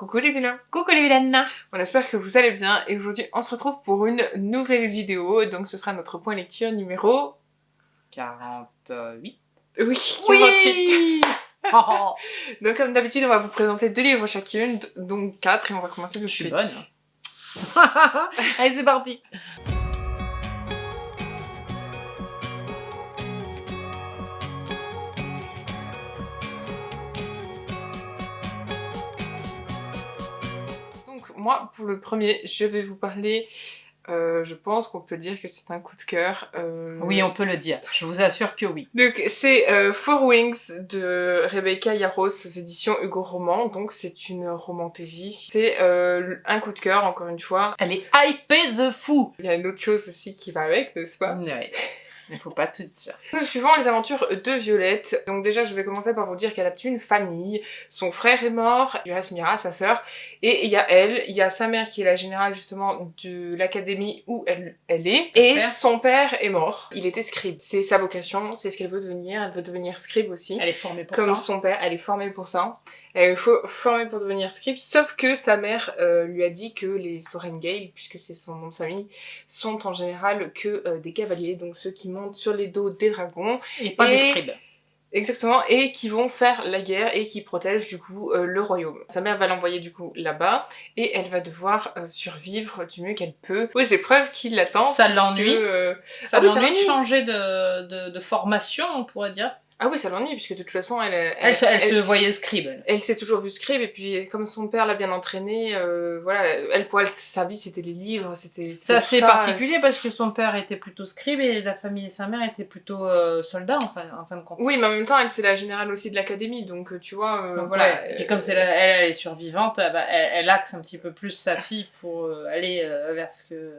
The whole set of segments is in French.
Coucou les vilains. Coucou les vilaines. On espère que vous allez bien et aujourd'hui on se retrouve pour une nouvelle vidéo. Donc ce sera notre point lecture numéro 48. Oui, 48. Oui. Oh, Donc comme d'habitude on va vous présenter 2 livres chacune, donc 4 et on va commencer tout de je suis suite. bonne. Allez, c'est parti. Donc moi pour le premier je vais vous parler, je pense qu'on peut dire que c'est un coup de cœur. Oui, on peut le dire. Je vous assure que oui. Donc c'est Four Wings de Rebecca Yarros aux éditions Hugo Roman, donc c'est une romantaisie. C'est un coup de cœur encore une fois. Elle est hypée de fou. Il y a une autre chose aussi qui va avec, n'est-ce pas? Ouais. Il faut pas tout dire. Nous suivons les aventures de Violette. Donc déjà je vais commencer par vous dire qu'elle a une famille. Son frère est mort, il reste Mira, sa sœur, et il y a elle, il y a sa mère qui est la générale justement de l'académie où elle est, et son père est mort. Il était scribe, c'est sa vocation, c'est ce qu'elle veut devenir, elle veut devenir scribe aussi. Elle est formée pour Comme ça. son père, elle est formée pour ça. Elle est formée pour devenir scribe, sauf que sa mère lui a dit que les Sorengale, puisque c'est son nom de famille, sont en général que des cavaliers, donc ceux qui montent sur les dos des dragons. Et pas des scribes. Exactement, et qui vont faire la guerre et qui protègent du coup le royaume. Sa mère va l'envoyer du coup là-bas et elle va devoir survivre du mieux qu'elle peut aux épreuves qui l'attendent. Ça l'ennuie. Ça oui, l'ennuie de changer de formation, on pourrait dire. Ah oui, ça l'ennuie, puisque de toute façon, Elle se voyait scribe. Elle s'est toujours vue scribe, et puis comme son père l'a bien entraînée, voilà, pour elle, sa vie, c'était les livres, c'était c'est assez particulier, parce que son père était plutôt scribe, et la famille et sa mère étaient plutôt soldats, en fin de compte. Oui, mais en même temps, elle, c'est la générale aussi de l'académie, donc tu vois, donc, voilà. Ouais. Et puis comme elle est survivante, elle axe un petit peu plus sa fille pour aller vers ce que...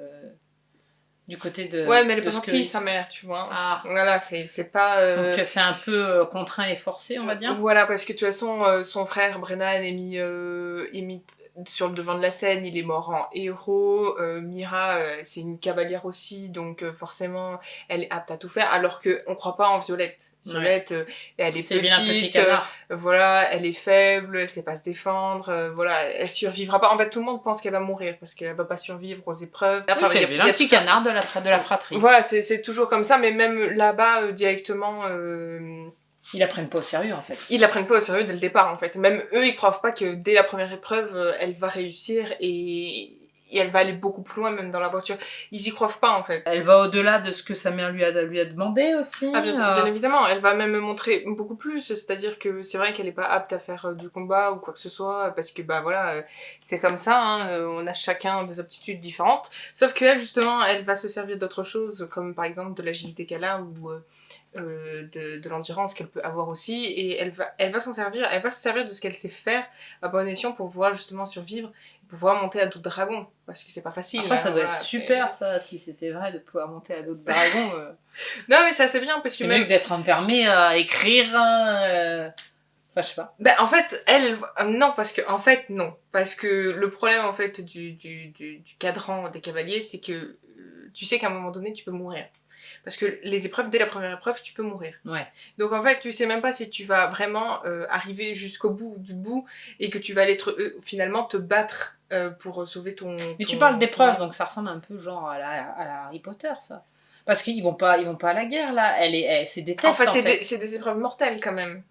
du côté de... Ouais, mais elle est pas gentille, sa mère, tu vois. Ah. Voilà, c'est pas... Donc c'est un peu contraint et forcé, on va dire. Voilà, parce que de toute façon, son frère, Brennan, est mis sur le devant de la scène, il est mort en héros. Mira, c'est une cavalière aussi, donc forcément, elle est apte à tout faire, alors qu'on croit pas en Violette. Violette, elle est petite, voilà, elle est faible, elle sait pas se défendre, voilà, elle survivra pas. En fait, tout le monde pense qu'elle va mourir, parce qu'elle va pas survivre aux épreuves. Enfin, c'est le petit canard de la fratrie. Voilà, c'est toujours comme ça, mais même là-bas, directement... Ils la prennent pas au sérieux, en fait. Ils la prennent pas au sérieux dès le départ, en fait. Même eux, ils croient pas que dès la première épreuve, elle va réussir et elle va aller beaucoup plus loin, même dans la voiture. Ils y croient pas, en fait. Elle va au-delà de ce que sa mère lui a demandé aussi. Ah, bien évidemment. Elle va même montrer beaucoup plus. C'est-à-dire que c'est vrai qu'elle est pas apte à faire du combat ou quoi que ce soit, parce que, bah voilà, c'est comme ça, hein, on a chacun des aptitudes différentes. Sauf qu'elle, justement, elle va se servir d'autres choses, comme par exemple de l'agilité qu'elle a ou... de l'endurance qu'elle peut avoir aussi, et elle va s'en servir, elle va se servir de ce qu'elle sait faire à bon escient pour pouvoir justement survivre et pouvoir monter à d'autres dragons, parce que c'est pas facile. Après, ça doit être super, ça, si c'était vrai, de pouvoir monter à d'autres dragons. Non, mais c'est assez bien, parce que c'est mieux que d'être enfermé à écrire. Enfin, je sais pas. Ben, en fait, non, parce que le problème, en fait, du cadran des cavaliers, c'est que tu sais qu'à un moment donné, tu peux mourir. Parce que les épreuves, dès la première épreuve, tu peux mourir. Ouais. Donc en fait, tu sais même pas si tu vas vraiment arriver jusqu'au bout du bout et que tu vas aller finalement te battre pour sauver ton... Mais tu parles d'épreuves, donc ça ressemble un peu genre à la Harry Potter, ça. Parce qu'ils vont pas à la guerre, là. C'est des tests, en fait. C'est des épreuves mortelles, quand même.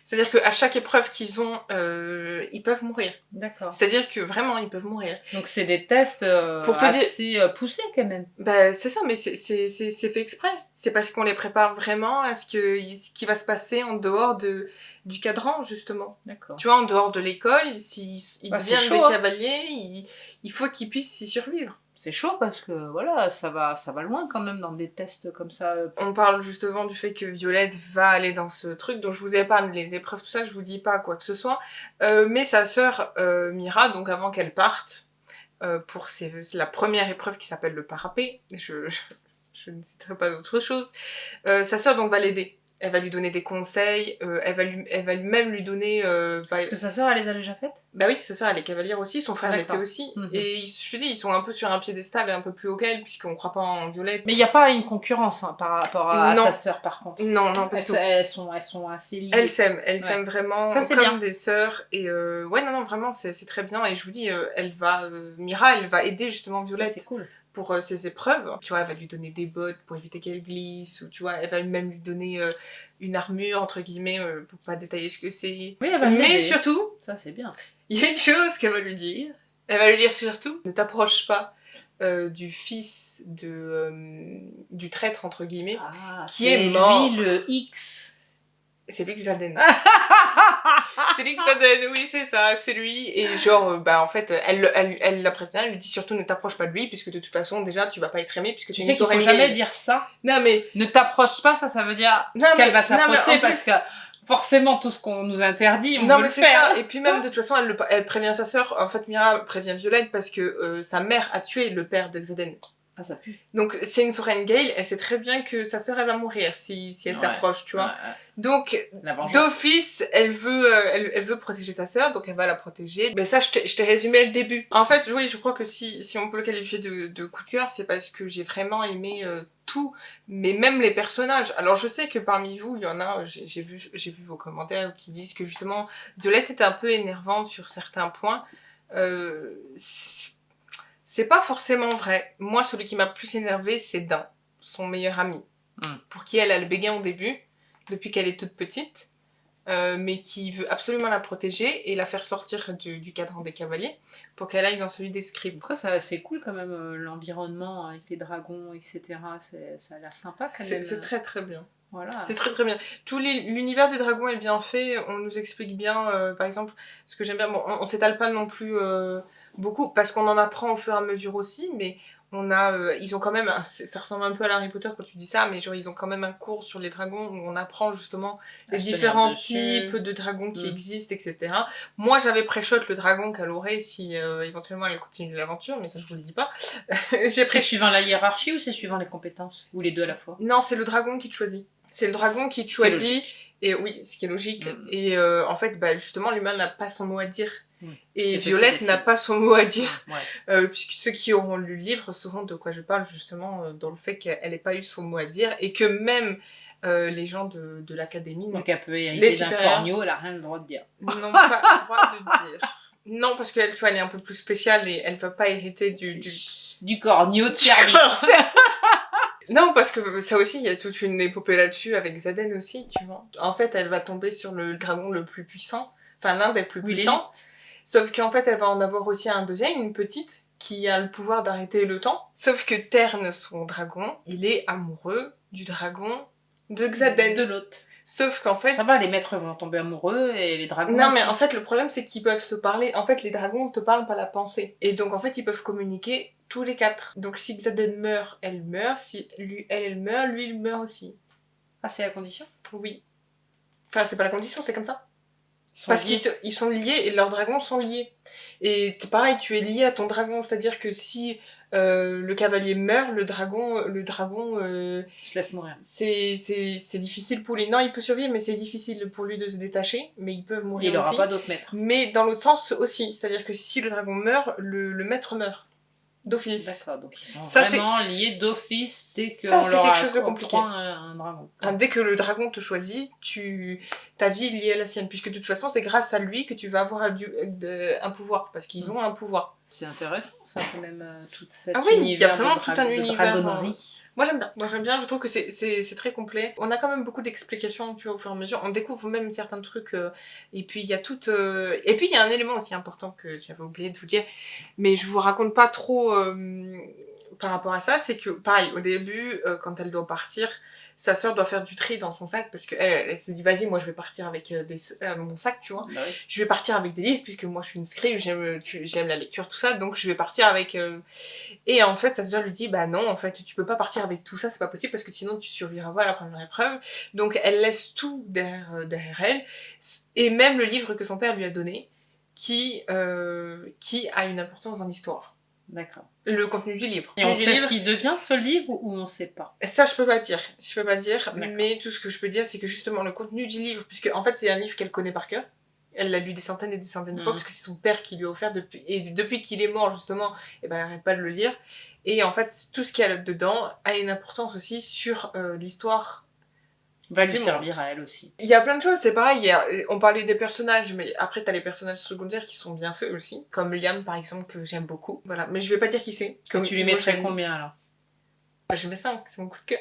C'est-à-dire qu'à chaque épreuve qu'ils ont, ils peuvent mourir. D'accord. C'est-à-dire que vraiment, ils peuvent mourir. Donc c'est des tests assez poussés quand même. Bah c'est ça, mais c'est fait exprès. C'est parce qu'on les prépare vraiment à ce qui va se passer en dehors du cadran, justement. D'accord. Tu vois, en dehors de l'école, s'ils deviennent des cavaliers, il faut qu'ils puissent y survivre. C'est chaud parce que voilà, ça va loin quand même dans des tests comme ça. On parle justement du fait que Violette va aller dans ce truc, donc je vous épargne les épreuves, tout ça, je vous dis pas quoi que ce soit. Mais sa sœur Mira, donc avant qu'elle parte, pour la première épreuve qui s'appelle le parapet, je ne citerai pas d'autre chose, sa sœur donc va l'aider. Elle va lui donner des conseils, elle va même lui donner... Parce que sa sœur, elle les a déjà faites? Bah oui, c'est ça, elle est cavalière aussi, son frère l'était D'accord. aussi. Mhm. Et je te dis, ils sont un peu sur un piédestal un peu plus haut qu'elle, puisqu'on croit pas en Violette. Mais il n'y a pas une concurrence hein, par rapport à Non. sa sœur, par contre. Non, non, pas du tout. Elles sont assez liées. Elles s'aiment vraiment Ça, c'est comme bien. des sœurs. Et ouais, non, non, vraiment, c'est très bien. Et je vous dis, Mira, elle va aider justement Ça, Violette c'est cool. pour ses épreuves. Tu vois, elle va lui donner des bottes pour éviter qu'elle glisse, ou tu vois, elle va même lui donner une armure, entre guillemets, pour pas détailler ce que c'est. Oui, elle va Mais l'aider. surtout, Ça, c'est bien. il y a une chose qu'elle va lui dire. Elle va lui dire surtout, ne t'approche pas du fils du traître, entre guillemets, qui est mort. Lui, le X. C'est lui Xaden. C'est lui Xaden, oui, c'est ça, c'est lui. Et genre, bah en fait, elle la prévient, elle lui dit surtout ne t'approche pas de lui, puisque de toute façon, déjà, tu vas pas être aimé, puisque Tu sais qu'il faut Soren jamais Gale. dire ça. Non mais... Ne t'approche pas, ça veut dire qu'elle va s'approcher parce que forcément tout ce qu'on nous interdit, on veut le faire. Ça. Et puis même de toute façon, elle prévient sa sœur. En fait, Mira prévient Violette parce que sa mère a tué le père de Xaden. Ah, ça pue. Donc c'est une Soren Gale, elle sait très bien que sa sœur elle va mourir si elle s'approche, tu vois. Ouais. Donc d'office, elle veut protéger sa sœur, donc elle va la protéger. Mais ça, je t'ai résumé le début. En fait, oui, je crois que si on peut le qualifier de coup de cœur, c'est parce que j'ai vraiment aimé tout, mais même les personnages. Alors je sais que parmi vous, il y en a, j'ai vu vos commentaires qui disent que justement Violette était un peu énervante sur certains points. C'est pas forcément vrai. Moi, celui qui m'a plus énervé, c'est Dan, son meilleur ami. Pour qui elle a le béguin au début, depuis qu'elle est toute petite, mais qui veut absolument la protéger et la faire sortir du cadran des cavaliers pour qu'elle aille dans celui des scribes. Après, c'est cool quand même, l'environnement avec les dragons, etc. Ça a l'air sympa quand même. C'est très très bien. Voilà. C'est très très bien. L'univers des dragons est bien fait, on nous explique bien, par exemple, ce que j'aime bien, bon, on s'étale pas non plus beaucoup, parce qu'on en apprend au fur et à mesure aussi, mais ils ont quand même, ça ressemble un peu à Harry Potter quand tu dis ça, mais genre ils ont quand même un cours sur les dragons où on apprend justement les différents types de dragons qui existent, etc. Moi j'avais pré-shot le dragon qu'elle aurait si éventuellement elle continue l'aventure, mais ça je vous le dis pas. C'est suivant la hiérarchie ou c'est suivant les compétences? Ou les deux à la fois? Non, c'est le dragon qui te choisit. C'est le dragon qui te choisit. Et oui, ce qui est logique. Et en fait, bah, justement, l'humain n'a pas son mot à dire. Et Violette n'a pas son mot à dire. Puisque ceux qui auront lu le livre sauront de quoi je parle, justement, dans le fait qu'elle n'ait pas eu son mot à dire. Et que même les gens de l'académie... Donc elle peut hériter d'un corneau, elle n'a rien le droit de dire. N'ont pas le droit de dire. Non, parce qu'elle, tu vois, elle est un peu plus spéciale et elle ne va pas hériter du corneau de service. Non, parce que ça aussi, il y a toute une épopée là-dessus avec Xaden aussi, tu vois. En fait, elle va tomber sur le dragon le plus puissant, enfin l'un des plus puissants. Sauf qu'en fait, elle va en avoir aussi un deuxième, une petite, qui a le pouvoir d'arrêter le temps. Sauf que Terne, son dragon, il est amoureux du dragon de Xaden. De l'autre. Sauf qu'en fait... Ça va, les maîtres vont tomber amoureux et les dragons Non, aussi. mais en fait, le problème, c'est qu'ils peuvent se parler. En fait, les dragons te parlent par la pensée. Et donc, en fait, ils peuvent communiquer tous les quatre. Donc, si Xaden meurt, elle meurt. Si elle meurt, lui, il meurt aussi. Ah, c'est la condition? Oui. Enfin, c'est pas la condition, c'est comme ça. Parce qu'ils sont liés et leurs dragons sont liés. Et pareil, tu es lié à ton dragon. C'est-à-dire que si... le cavalier meurt, le dragon il se laisse mourir. C'est difficile pour lui. Non, il peut survivre, mais c'est difficile pour lui de se détacher. Mais ils peuvent mourir aussi. Il n'aura pas d'autres maîtres. Mais dans l'autre sens aussi. C'est-à-dire que si le dragon meurt, le maître meurt. D'office. D'accord, donc ils sont vraiment liés d'office dès qu'on leur a quelque chose de compliqué. Un dragon. Dès que le dragon te choisit, ta vie est liée à la sienne. Puisque de toute façon, c'est grâce à lui que tu vas avoir un pouvoir. Parce qu'ils ont un pouvoir. C'est intéressant ça quand même, toute cette il y a vraiment tout un univers. Dragonnerie. Moi j'aime bien, je trouve que c'est très complet. On a quand même beaucoup d'explications, tu vois, au fur et à mesure. On découvre même certains trucs, et puis il y a et puis il y a un élément aussi important que j'avais oublié de vous dire, mais je vous raconte pas trop par rapport à ça, c'est que pareil, au début, quand elle doit partir, sa sœur doit faire du tri dans son sac, parce qu'elle se dit, vas-y, moi je vais partir avec mon sac, tu vois. Bah oui. Je vais partir avec des livres, puisque moi je suis une scribe, j'aime la lecture, tout ça, donc je vais partir avec... Et en fait, sa sœur lui dit, bah non, en fait, tu peux pas partir avec tout ça, c'est pas possible, parce que sinon tu survivras pas à la première épreuve. Donc elle laisse tout derrière elle, et même le livre que son père lui a donné, qui a une importance dans l'histoire. D'accord. Le contenu du livre. Et on Du sait livre, ce qui devient ce livre ou on sait pas? ça, je peux pas dire. Je peux pas dire, D'accord. mais tout ce que je peux dire, c'est que justement, le contenu du livre, puisque en fait, c'est un livre qu'elle connaît par cœur. Elle l'a lu des centaines et des centaines de fois, parce que c'est son père qui lui a offert depuis. Et depuis qu'il est mort, justement, et ben, elle n'arrête pas de le lire. Et en fait, tout ce qu'il y a dedans a une importance aussi sur l'histoire. Va lui Du servir à elle aussi. Il y a plein de choses, c'est pareil, on parlait des personnages, mais après t'as les personnages secondaires qui sont bien faits aussi, comme Liam par exemple, que j'aime beaucoup, voilà, mais je vais pas dire qui c'est. Comme tu lui mettrais combien alors? Je mets 5, c'est mon coup de cœur.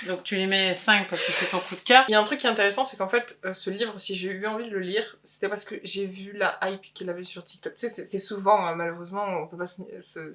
Donc tu lui mets 5 parce que c'est ton coup de cœur. Il y a un truc qui est intéressant, c'est qu'en fait, ce livre, si j'ai eu envie de le lire, c'était parce que j'ai vu la hype qu'il avait sur TikTok. Tu sais, c'est souvent, malheureusement, on peut pas se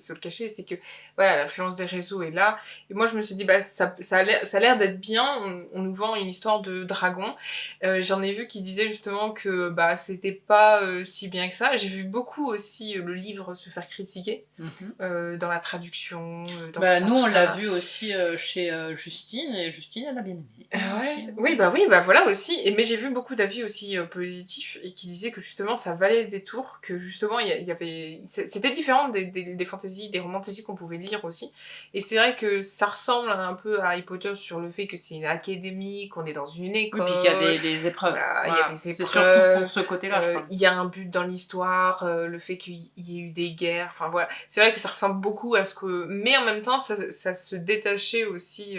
le cacher, c'est que, voilà, l'influence des réseaux est là. Et moi, je me suis dit, bah, ça a l'air d'être bien, on nous vend une histoire de dragon. J'en ai vu qui disaient justement que, bah, c'était pas si bien que ça. J'ai vu beaucoup aussi le livre se faire critiquer, dans la traduction, dans Bah, tout ça, nous, tout on ça. l'a vu aussi chez Justine, et Justine, elle a bien aimé. Ouais. Oui, bah voilà aussi. Mais j'ai vu beaucoup d'avis aussi positifs et qui disaient que justement ça valait le détour, que justement il y avait. C'était différent des fantaisies, des romantaisies qu'on pouvait lire aussi. Et c'est vrai que ça ressemble un peu à Harry Potter sur le fait que c'est une académie, qu'on est dans une école. Oui, puis qu'il y a des épreuves. Voilà, il y a des épreuves. C'est surtout pour ce côté-là, je pense. Il y a un but dans l'histoire, le fait qu'il y ait eu des guerres. Enfin voilà. C'est vrai que ça ressemble beaucoup à ce que. Mais en même temps, ça se détachait aussi.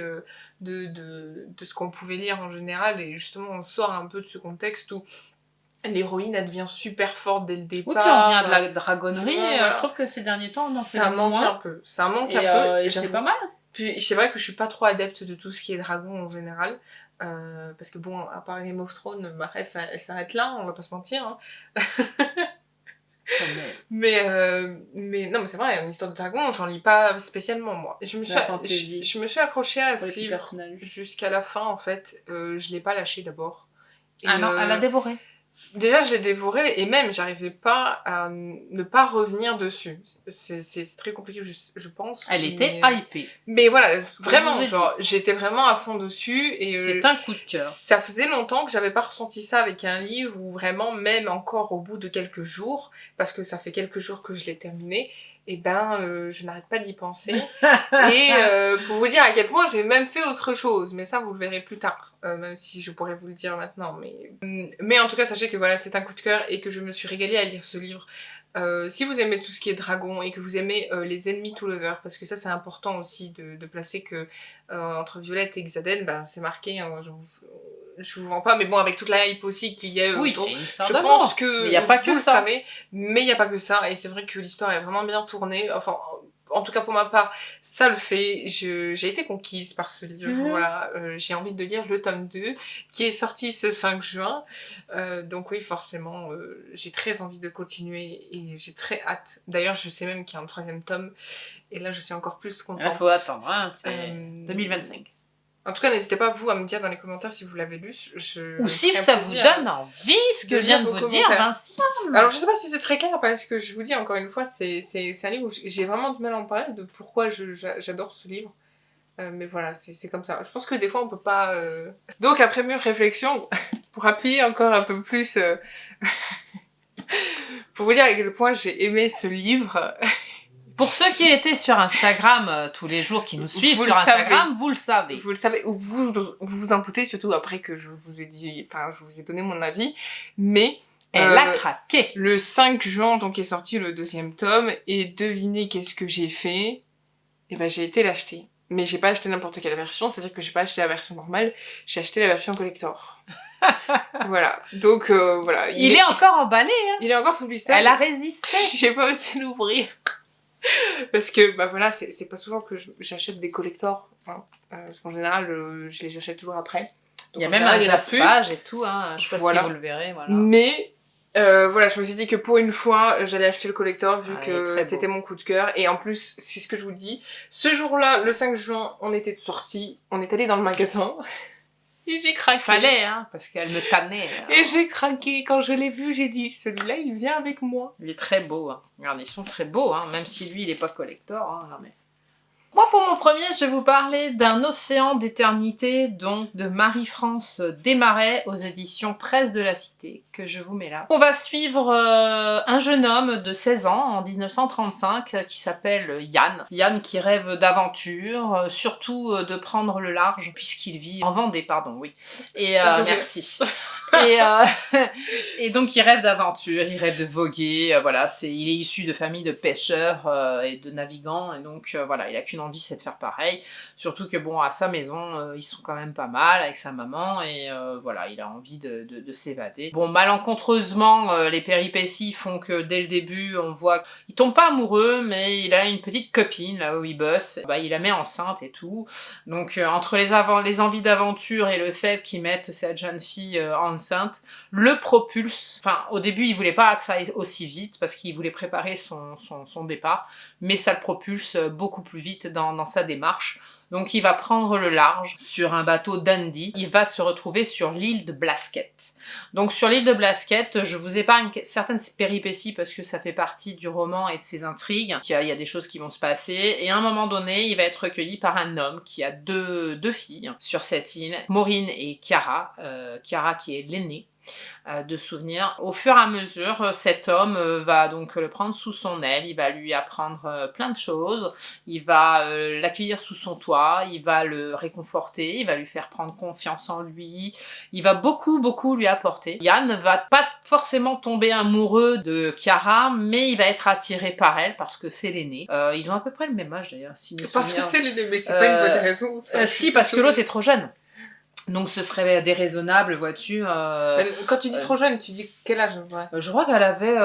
De ce qu'on pouvait lire en général, et justement on sort un peu de ce contexte où l'héroïne elle devient super forte dès le départ. Oui, puis on vient de la dragonnerie, et voilà. je trouve que ces derniers temps on en fait ça manque moins. un peu, ça manque un peu, et c'est pas mal. Puis c'est vrai que je suis pas trop adepte de tout ce qui est dragon en général, parce que bon, à part Game of Thrones, ma ref elle s'arrête là, on va pas se mentir, hein. Mais non, mais c'est vrai, une histoire de dragon, j'en lis pas spécialement moi. Je me suis accrochée à ce livre jusqu'à la fin en fait. Je l'ai pas lâché d'abord. Et non, elle a dévoré. Déjà, je l'ai dévoré et même j'arrivais pas à ne pas revenir dessus. C'est très compliqué, je pense. Elle était hypée. Mais voilà, vraiment, genre, j'étais vraiment à fond dessus. Et c'est un coup de cœur. Ça faisait longtemps que j'avais pas ressenti ça avec un livre, où vraiment, même encore au bout de quelques jours, parce que ça fait quelques jours que je l'ai terminé, et ben, je n'arrête pas d'y penser. Et pour vous dire à quel point j'ai même fait autre chose, mais ça vous le verrez plus tard, même si je pourrais vous le dire maintenant. Mais en tout cas, sachez que voilà, c'est un coup de cœur et que je me suis régalée à lire ce livre. Si vous aimez tout ce qui est dragon et que vous aimez les ennemis to lovers, parce que ça c'est important aussi de placer que entre Violette et Xaden, ben, c'est marqué, hein, je vous vends pas, mais bon, avec toute la hype aussi qu'il y a autour, je pense que il y a pas que ça. Savez, mais il n'y a pas que ça, et c'est vrai que l'histoire est vraiment bien tournée, enfin, en tout cas pour ma part, ça le fait. J'ai été conquise par ce livre, voilà. J'ai envie de lire le tome 2, qui est sorti ce 5 juin, donc oui, forcément, j'ai très envie de continuer, et j'ai très hâte. D'ailleurs, je sais même qu'il y a un 3e tome, et là je suis encore plus contente. Il faut attendre, hein, c'est 2025. En tout cas, n'hésitez pas, vous, à me dire dans les commentaires si vous l'avez lu. Ou si ça vous donne envie, ce que vient de vous dire Vincent. Alors, je sais pas si c'est très clair, parce que je vous dis, encore une fois, c'est un livre où j'ai vraiment du mal à en parler, de pourquoi j'adore ce livre. Mais voilà, c'est comme ça. Je pense que des fois, on peut pas... Donc, après mûre réflexion, pour appuyer encore un peu plus... pour vous dire à quel point j'ai aimé ce livre... Pour ceux qui étaient sur Instagram tous les jours, qui nous suivent sur Instagram, vous le savez. Vous le savez, ou vous en doutez, surtout après que je vous ai dit, enfin, je vous ai donné mon avis, mais... Elle a craqué. Le 5 juin, donc, est sorti le 2e tome, et devinez qu'est-ce que j'ai fait? Eh ben, j'ai été l'acheter. Mais j'ai pas acheté n'importe quelle version, c'est-à-dire que j'ai pas acheté la version normale, j'ai acheté la version collector. Voilà. Donc, voilà. Il est encore emballé, hein. Il est encore sous blister. Elle a résisté. J'ai pas osé l'ouvrir. Parce que, bah voilà, c'est pas souvent que j'achète des collectors, hein. Parce qu'en général, je les achète toujours après. Donc, il y a même un jaspage et tout, hein. Je sais pas si vous le verrez, voilà. Mais, voilà, je me suis dit que pour une fois, j'allais acheter le collector, vu que c'était mon coup de cœur. Et en plus, c'est ce que je vous dis, ce jour-là, le 5 juin, on était de sortie, on est allé dans le magasin. Et j'ai craqué. Fallait, hein, parce qu'elle me tannait. Hein. Et j'ai craqué. Quand je l'ai vu, j'ai dit, celui-là, il vient avec moi. Il est très beau, hein. Regarde, ils sont très beaux, hein, même si lui, il est pas collector, hein. Non, mais... Moi, pour mon premier, je vais vous parler d'un océan d'éternité, donc de Marie-France Desmarais aux éditions Presse de la Cité, que je vous mets là. On va suivre un jeune homme de 16 ans en 1935 qui s'appelle Yann. Yann qui rêve d'aventure, surtout de prendre le large, puisqu'il vit en Vendée, pardon, oui. Et merci. Et, et donc il rêve d'aventure, il rêve de voguer, voilà, il est issu de famille de pêcheurs et de navigants, et donc voilà, il a qu'une envie, c'est de faire pareil, surtout que bon, à sa maison, ils sont quand même pas mal avec sa maman, et voilà, il a envie de s'évader. Bon, malencontreusement, les péripéties font que dès le début, on voit qu'il tombe pas amoureux, mais il a une petite copine, là où il bosse, bah, il la met enceinte et tout, donc entre les envies d'aventure et le fait qu'ils mettent cette jeune fille enceinte, le propulse. Enfin, au début, il voulait pas que ça aille aussi vite parce qu'il voulait préparer son départ, mais ça le propulse beaucoup plus vite dans sa démarche. Donc il va prendre le large sur un bateau Dundee. Il va se retrouver sur l'île de Blasquet. Donc sur l'île de Blasquet, je vous épargne certaines péripéties parce que ça fait partie du roman et de ses intrigues. Il y a des choses qui vont se passer. Et à un moment donné, il va être recueilli par un homme qui a deux filles sur cette île, Maureen et Chiara. Chiara qui est l'aînée. De souvenirs. Au fur et à mesure, cet homme va donc le prendre sous son aile, il va lui apprendre plein de choses, il va l'accueillir sous son toit, il va le réconforter, il va lui faire prendre confiance en lui, il va beaucoup lui apporter. Yann ne va pas forcément tomber amoureux de Chiara, mais il va être attiré par elle parce que c'est l'aîné. Ils ont à peu près le même âge d'ailleurs. Parce que c'est l'aîné, mais c'est pas une bonne raison. Si, parce que l'autre est trop jeune. Donc ce serait déraisonnable, vois-tu. Quand tu dis trop jeune, tu dis quel âge? Je crois qu'elle avait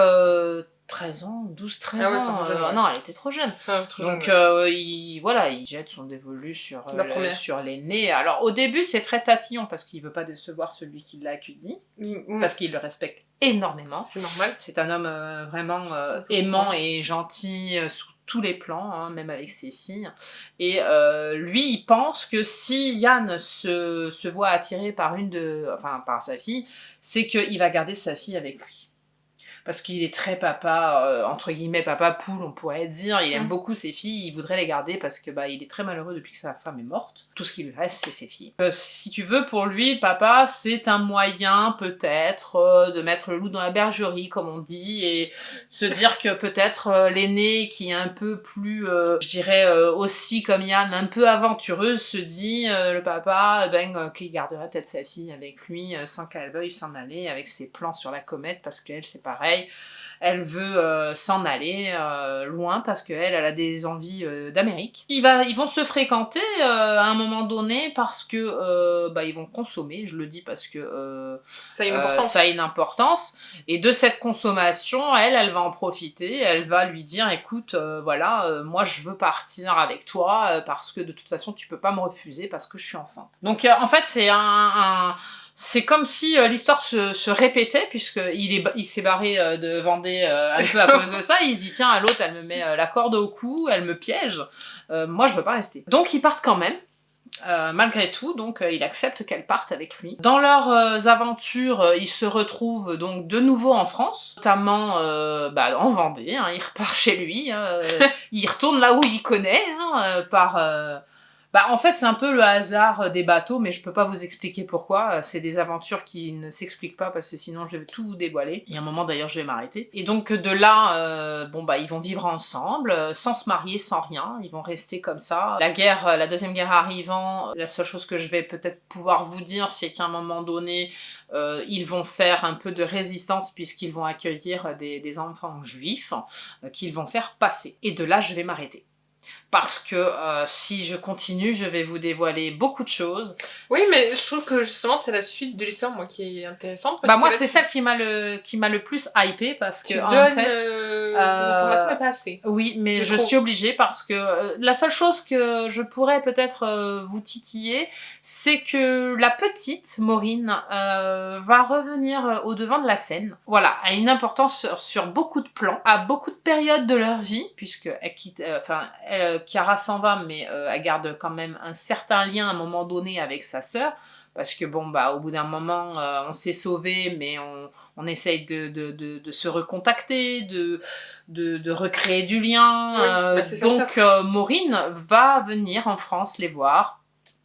13 ans, 12-13 ah ouais, ans. Non, elle était trop jeune. Donc il jette son dévolu sur l'aîné. Alors au début, c'est très tatillon parce qu'il veut pas décevoir celui qui l'a accueilli, parce qu'il le respecte énormément. C'est normal. C'est un homme vraiment aimant et gentil sous tous les plans, hein, même avec ses filles. Et lui, il pense que si Yann se voit attiré par par sa fille, c'est qu'il va garder sa fille avec lui. Parce qu'il est très papa, entre guillemets papa poule, on pourrait dire. Il aime beaucoup ses filles, il voudrait les garder parce que il est très malheureux depuis que sa femme est morte. Tout ce qui lui reste, c'est ses filles. Si tu veux, pour lui, le papa, c'est un moyen peut-être de mettre le loup dans la bergerie, comme on dit, et se dire que peut-être l'aîné, qui est un peu plus, je dirais aussi comme Yann, un peu aventureuse, se dit, le papa, qu'il garderait peut-être sa fille avec lui sans qu'elle veuille s'en aller, avec ses plans sur la comète, parce qu'elle, c'est pareil. Elle veut s'en aller loin parce qu'elle a des envies d'Amérique. Ils vont se fréquenter à un moment donné parce que ils vont consommer, je le dis parce que ça a une importance. Et de cette consommation, elle va en profiter, elle va lui dire écoute, moi je veux partir avec toi parce que de toute façon tu peux pas me refuser parce que je suis enceinte. Donc en fait c'est comme si l'histoire se répétait, puisqu'il s'est barré de Vendée un peu à cause de ça. Il se dit, tiens, à l'autre, elle me met la corde au cou, elle me piège. Moi, je veux pas rester. Donc, ils partent quand même. Malgré tout, donc il accepte qu'elle parte avec lui. Dans leurs aventures, ils se retrouvent donc de nouveau en France, notamment en Vendée. Hein, il repart chez lui, il retourne là où il connaît, en fait, c'est un peu le hasard des bateaux, mais je peux pas vous expliquer pourquoi. C'est des aventures qui ne s'expliquent pas parce que sinon je vais tout vous dévoiler. Il y a un moment d'ailleurs, je vais m'arrêter. Et donc de là, ils vont vivre ensemble, sans se marier, sans rien. Ils vont rester comme ça. La deuxième guerre arrivant, la seule chose que je vais peut-être pouvoir vous dire, c'est qu'à un moment donné, ils vont faire un peu de résistance puisqu'ils vont accueillir des enfants juifs qu'ils vont faire passer. Et de là, je vais m'arrêter. Parce que si je continue, je vais vous dévoiler beaucoup de choses. Oui, mais je trouve que justement, c'est la suite de l'histoire, moi, qui est intéressante. Moi, c'est celle qui m'a le plus hypée parce que, en fait, des informations, mais pas assez. Oui, mais je suis obligée parce que la seule chose que je pourrais peut-être vous titiller, c'est que la petite Maureen va revenir au devant de la scène. Voilà, a une importance sur beaucoup de plans, à beaucoup de périodes de leur vie, puisque elle quitte, Chiara s'en va, mais elle garde quand même un certain lien à un moment donné avec sa sœur, parce que bon, bah, au bout d'un moment, on s'est sauvé, mais on essaye de se recontacter, de recréer du lien. Oui, bah, c'est ça, donc, Maureen va venir en France les voir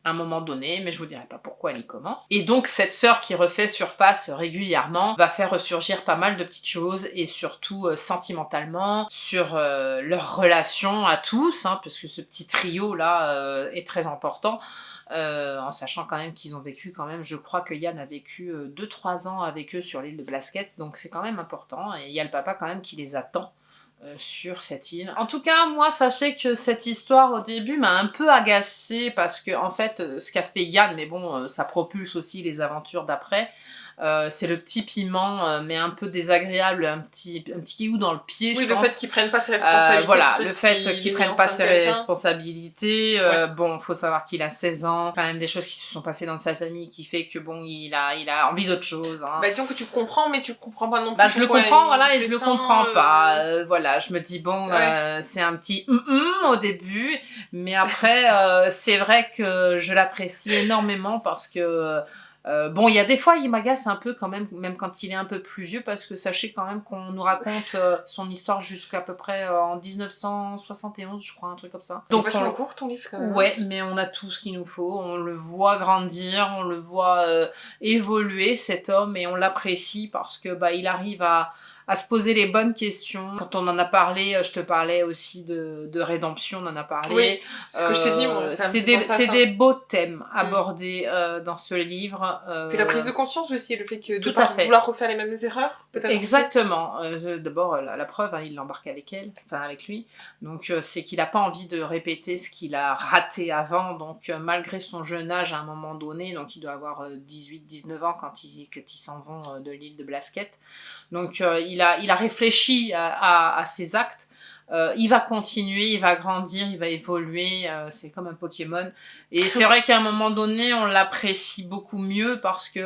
à un moment donné, mais je vous dirai pas pourquoi ni comment. Et donc cette sœur qui refait surface régulièrement va faire ressurgir pas mal de petites choses, et surtout sentimentalement, sur leur relation à tous, hein, parce que ce petit trio là est très important. En sachant quand même qu'ils ont vécu quand même, je crois que Yann a vécu 2-3 ans avec eux sur l'île de Blasquette, donc c'est quand même important, et il y a le papa quand même qui les attend sur cette île. En tout cas, moi, sachez que cette histoire au début m'a un peu agacée, parce que en fait, ce qu'a fait Yann, mais bon, ça propulse aussi les aventures d'après. C'est le petit piment, mais un peu désagréable, un petit caillou dans le pied, oui, je pense. le fait qu'ils prennent pas ses responsabilités. Voilà, le fait qu'ils prennent pas ses responsabilités. Ouais. Bon, faut savoir qu'il a 16 ans, quand même des choses qui se sont passées dans sa famille qui fait que bon, il a envie d'autre chose. Hein. Bah disons que tu comprends, mais tu comprends pas non plus. Bah je le comprends, voilà, et je le comprends pas. Voilà, je me dis bon, ouais. c'est un petit au début, mais après, c'est vrai que je l'apprécie énormément, parce que bon, il y a des fois, il m'agace un peu quand même quand il est un peu plus vieux, parce que sachez quand même qu'on nous raconte son histoire jusqu'à peu près en 1971, je crois, un truc comme ça. Donc vachement court ton livre quand même. Ouais, mais on a tout ce qu'il nous faut, on le voit grandir, on le voit évoluer, cet homme, et on l'apprécie parce que bah il arrive à se poser les bonnes questions. Quand on en a parlé, je te parlais aussi de rédemption, on en a parlé. Oui, c'est ce que je t'ai dit, moi. C'est des beaux thèmes abordés dans ce livre. Puis la prise de conscience aussi, le fait que de tout pas à fait. vouloir refaire les mêmes erreurs, peut-être. Exactement. D'abord, la preuve, hein, il l'embarque avec elle, enfin avec lui. Donc, c'est qu'il n'a pas envie de répéter ce qu'il a raté avant. Donc, malgré son jeune âge, à un moment donné, donc il doit avoir 18-19 ans quand ils s'en vont de l'île de Blasquette. Donc, il a réfléchi à ses actes. Il va continuer, il va grandir, il va évoluer, c'est comme un Pokémon. Et c'est vrai qu'à un moment donné, on l'apprécie beaucoup mieux, parce que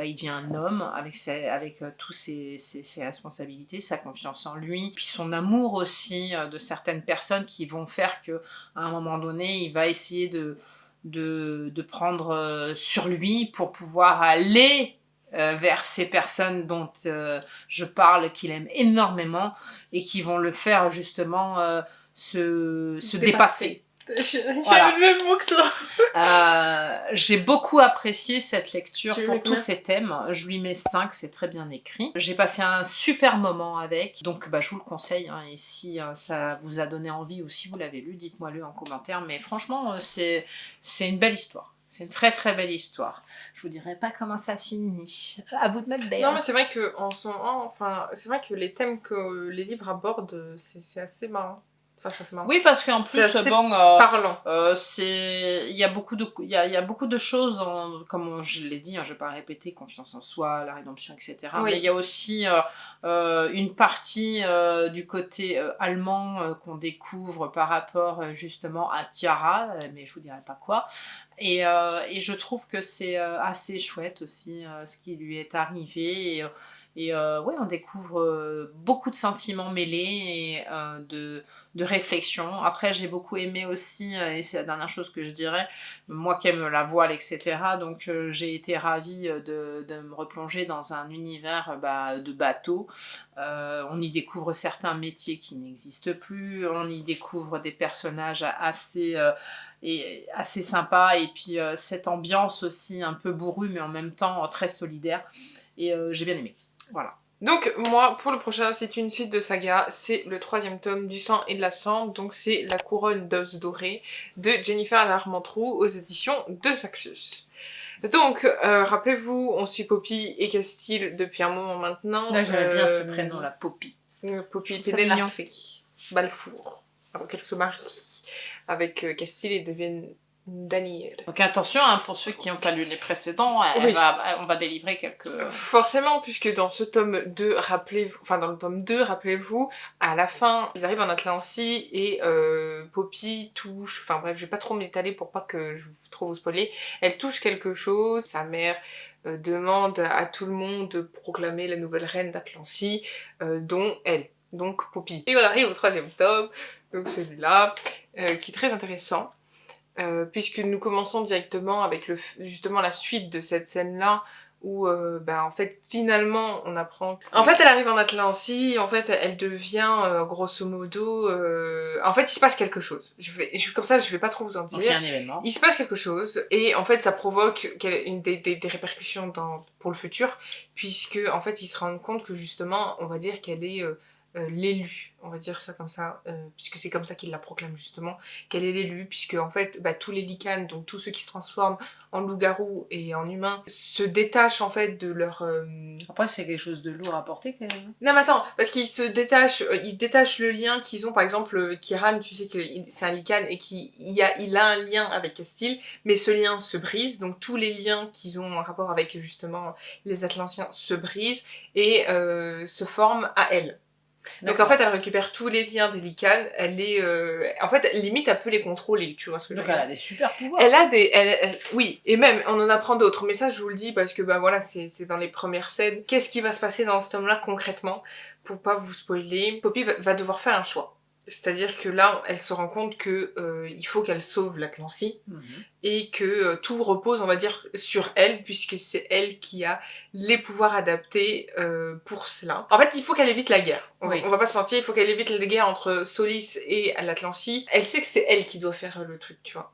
il devient un homme avec tous ses responsabilités, sa confiance en lui, puis son amour aussi de certaines personnes qui vont faire que à un moment donné, il va essayer de prendre sur lui pour pouvoir aller vers ces personnes dont je parle, qu'il aime énormément, et qui vont le faire justement se dépasser. J'ai le même mot que toi. J'ai beaucoup apprécié cette lecture pour tous combien ces thèmes. Je lui mets 5, c'est très bien écrit. J'ai passé un super moment avec, donc je vous le conseille, hein, et si ça vous a donné envie, ou si vous l'avez lu, dites-moi-le en commentaire, mais franchement c'est une belle histoire. C'est une très très belle histoire. Je vous dirai pas comment ça finit. À vous de mettre l'air. Non, mais c'est vrai que en ce moment, enfin, c'est vrai que les thèmes que les livres abordent, c'est assez marrant. Enfin, ça c'est marrant. Oui, parce qu'en plus, bon, parlant. il y a beaucoup de choses, comme je l'ai dit, hein, je ne vais pas répéter, confiance en soi, la rédemption, etc. Oui. Mais il y a aussi une partie du côté allemand qu'on découvre par rapport justement à Chiara, mais je vous dirai pas quoi. Et je trouve que c'est assez chouette aussi ce qui lui est arrivé. Et ouais, on découvre beaucoup de sentiments mêlés, et de réflexion. Après, j'ai beaucoup aimé aussi, et c'est la dernière chose que je dirais, moi qui aime la voile, etc. Donc j'ai été ravie de me replonger dans un univers de bateau. On y découvre certains métiers qui n'existent plus, on y découvre des personnages assez sympas, et puis cette ambiance aussi un peu bourrue, mais en même temps très solidaire. Et j'ai bien aimé. Voilà. Donc moi, pour le prochain, c'est une suite de saga, c'est le 3e tome du sang et de la cendre, donc c'est La couronne d'os dorés de Jennifer Larmentrout aux éditions de Saxius. Donc, rappelez-vous, on suit Poppy et Castile depuis un moment maintenant. Là, j'aime bien ce prénom, la Poppy. Poppy Pénélope Balfour, avant qu'elle se marie avec Castile et devienne Daniel. Donc attention, hein, pour ceux qui n'ont pas lu les précédents, oui. On va délivrer quelques... Forcément, puisque dans ce tome 2, dans le tome 2, rappelez-vous, à la fin, ils arrivent en Atlantie et Poppy touche... Enfin bref, je vais pas trop m'étaler pour pas que je trop vous spoiler. Elle touche quelque chose, sa mère demande à tout le monde de proclamer la nouvelle reine d'Atlantie, dont elle, donc Poppy. Et on arrive au 3e tome, donc celui-là, qui est très intéressant. puisque nous commençons directement avec justement la suite de cette scène-là, où en fait finalement on apprend en fait elle arrive en Atlantie, en fait elle devient grosso modo en fait il se passe quelque chose, comme ça je vais pas trop vous en dire. Donc, il y a un événement. Il se passe quelque chose et en fait ça provoque des répercussions pour le futur, puisque en fait ils se rendent compte que justement on va dire qu'elle est l'élue, on va dire ça comme ça, puisque c'est comme ça qu'il la proclame justement, qu'elle est l'élue, puisque en fait tous les lycanes, donc tous ceux qui se transforment en loup-garou et en humains, se détachent en fait de leur... Après c'est quelque chose de lourd à porter quand même. Non mais attends, parce qu'ils se détachent, ils détachent le lien qu'ils ont, par exemple Kiran, tu sais que c'est un lycane et il a un lien avec Castile, mais ce lien se brise, donc tous les liens qu'ils ont en rapport avec justement les Atlantiens se brisent et se forment à elle. Donc en fait elle récupère tous les liens des lycanes, elle est en fait limite elle peut les contrôler, tu vois ce que je veux dire. Donc elle a des super pouvoirs. Elle a oui, et même on en apprend d'autres, mais ça je vous le dis parce que voilà, c'est dans les premières scènes. Qu'est-ce qui va se passer dans ce tome-là concrètement, pour pas vous spoiler? Poppy va devoir faire un choix. C'est-à-dire que là, elle se rend compte que il faut qu'elle sauve l'Atlantie, et que tout repose, on va dire, sur elle, puisque c'est elle qui a les pouvoirs adaptés pour cela. En fait, il faut qu'elle évite la guerre. On va pas se mentir, il faut qu'elle évite la guerre entre Solis et l'Atlantie. Elle sait que c'est elle qui doit faire le truc, tu vois.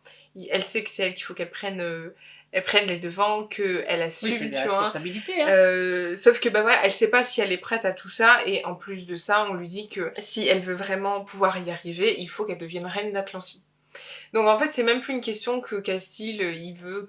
Elle sait que c'est elle qu'il faut qu'elle prenne... Elle prenne les devants, qu'elle assume, c'est des tu vois. responsabilités, hein. Sauf que voilà, elle sait pas si elle est prête à tout ça, et en plus de ça, on lui dit que si elle veut vraiment pouvoir y arriver, il faut qu'elle devienne reine d'Atlantie. Donc en fait, c'est même plus une question que Castile, il veut